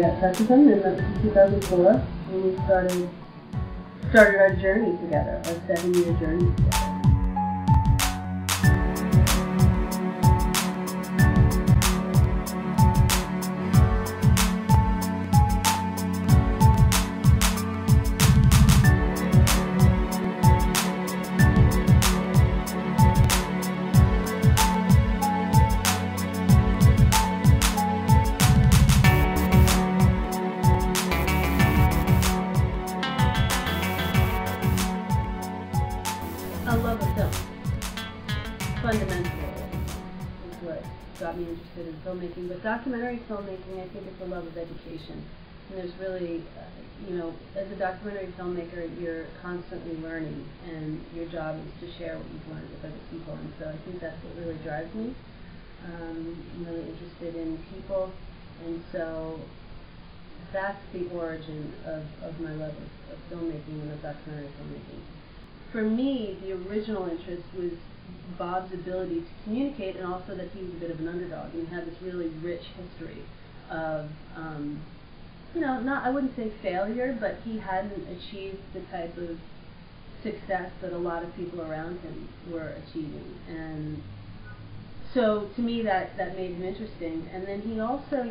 got in touch with him in 2004, and we started our journey together, our 7-year journey together. A love of film, fundamentally, is what got me interested in filmmaking. But documentary filmmaking, I think, is a love of education. And there's really, as a documentary filmmaker, you're constantly learning, and your job is to share what you've learned with other people. And so I think that's what really drives me. I'm really interested in people, and so that's the origin of my love of filmmaking and of documentary filmmaking. For me, the original interest was Bob's ability to communicate, and also that he was a bit of an underdog, and he had this really rich history of, I wouldn't say failure, but he hadn't achieved the type of success that a lot of people around him were achieving. And so to me that made him interesting. And then he also,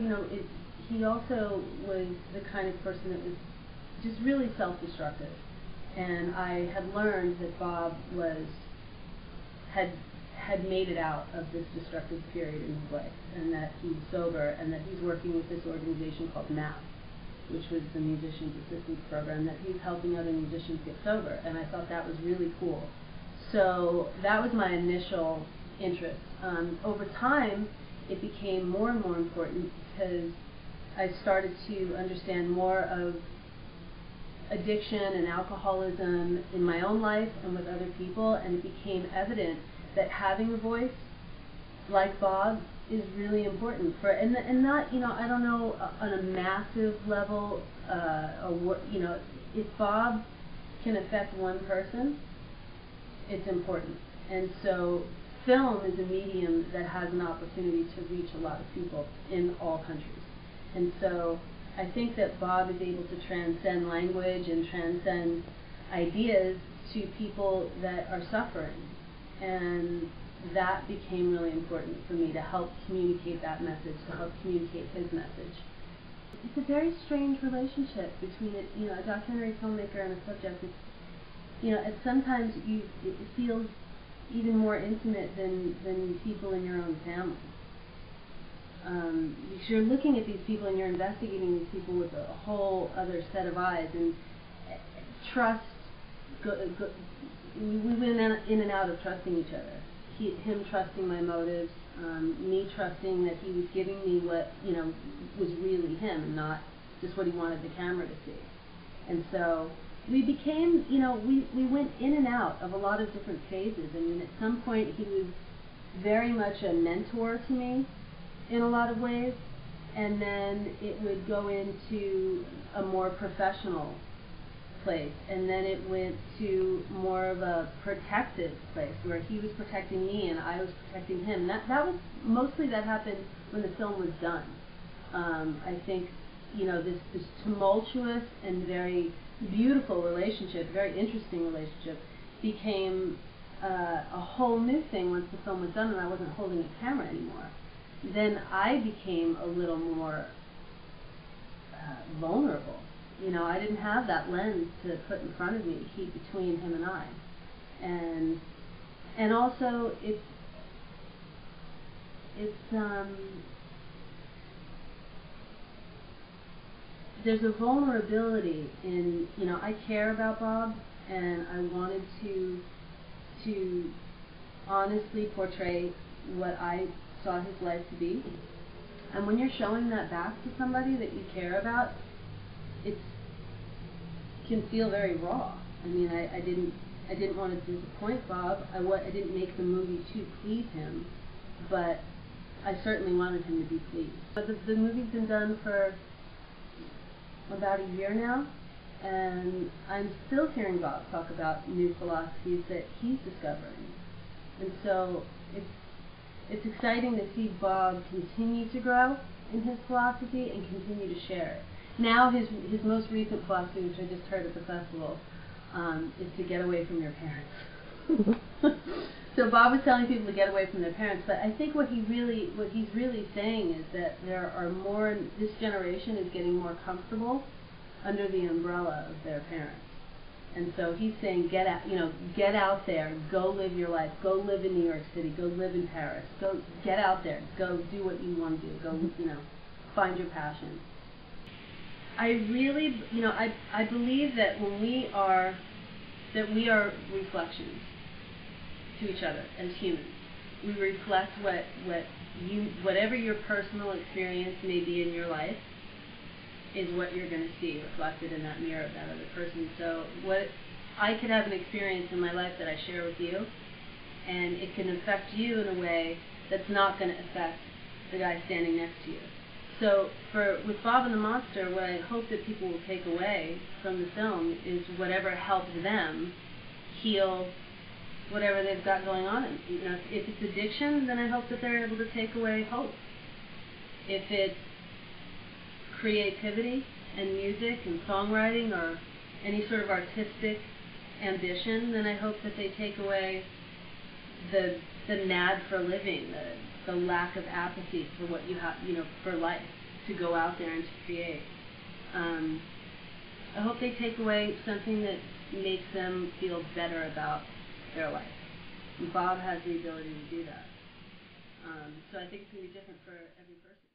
he also was the kind of person that was just really self-destructive. And I had learned that Bob had made it out of this destructive period in his life, and that he's sober, and that he's working with this organization called MAP, which was the Musicians Assistance Program, that he's helping other musicians get sober. And I thought that was really cool. So that was my initial interest. Over time, it became more and more important because I started to understand more of addiction and alcoholism in my own life and with other people, and it became evident that having a voice like Bob is really important for, and not, I don't know, on a massive level, if Bob can affect one person, it's important. And so film is a medium that has an opportunity to reach a lot of people in all countries. And so I think that Bob is able to transcend language and transcend ideas to people that are suffering. And that became really important for me, to help communicate that message, to help communicate his message. It's a very strange relationship between a documentary filmmaker and a subject. It's, sometimes it feels even more intimate than people in your own family. Because you're looking at these people and you're investigating these people with a whole other set of eyes, and trust. We went in and out of trusting each other. Him trusting my motives, me trusting that he was giving me what was really him, and not just what he wanted the camera to see. And so we became, we went in and out of a lot of different phases. I mean, at some point he was very much a mentor to me in a lot of ways, and then it would go into a more professional place, and then it went to more of a protective place where he was protecting me and I was protecting him. That was mostly, that happened when the film was done. I think this tumultuous and very beautiful relationship, very interesting relationship, became a whole new thing once the film was done and I wasn't holding a camera anymore. Then I became a little more vulnerable. I didn't have that lens to put in front of me to keep between him and I. And also there's a vulnerability in, I care about Bob, and I wanted to honestly portray what I saw his life to be. And when you're showing that back to somebody that you care about, it can feel very raw. I mean, I didn't want to disappoint Bob. I didn't make the movie to please him, but I certainly wanted him to be pleased. But the movie's been done for about a year now, and I'm still hearing Bob talk about new philosophies that he's discovering. And so it's exciting to see Bob continue to grow in his philosophy and continue to share it. Now his most recent philosophy, which I just heard at the festival, is to get away from your parents. So Bob was telling people to get away from their parents, but I think what he's really saying is that there are more. This generation is getting more comfortable under the umbrella of their parents, and so he's saying get out there, go live your life, go live in New York City, go live in Paris, go get out there, go do what you want to do, go find your passion. I really, I believe that when we are reflections to each other as humans. We reflect whatever your personal experience may be in your life is what you're going to see reflected in that mirror of that other person. So I could have an experience in my life that I share with you, and it can affect you in a way that's not going to affect the guy standing next to you. So with Bob and the Monster, what I hope that people will take away from the film is whatever helps them heal whatever they've got going on. If it's addiction, then I hope that they're able to take away hope. If it's creativity and music and songwriting or any sort of artistic ambition, then I hope that they take away the nad for living, the lack of apathy for what you have, for life, to go out there and to create. I hope they take away something that makes them feel better about their life. And Bob has the ability to do that. So I think it's going to be different for every person.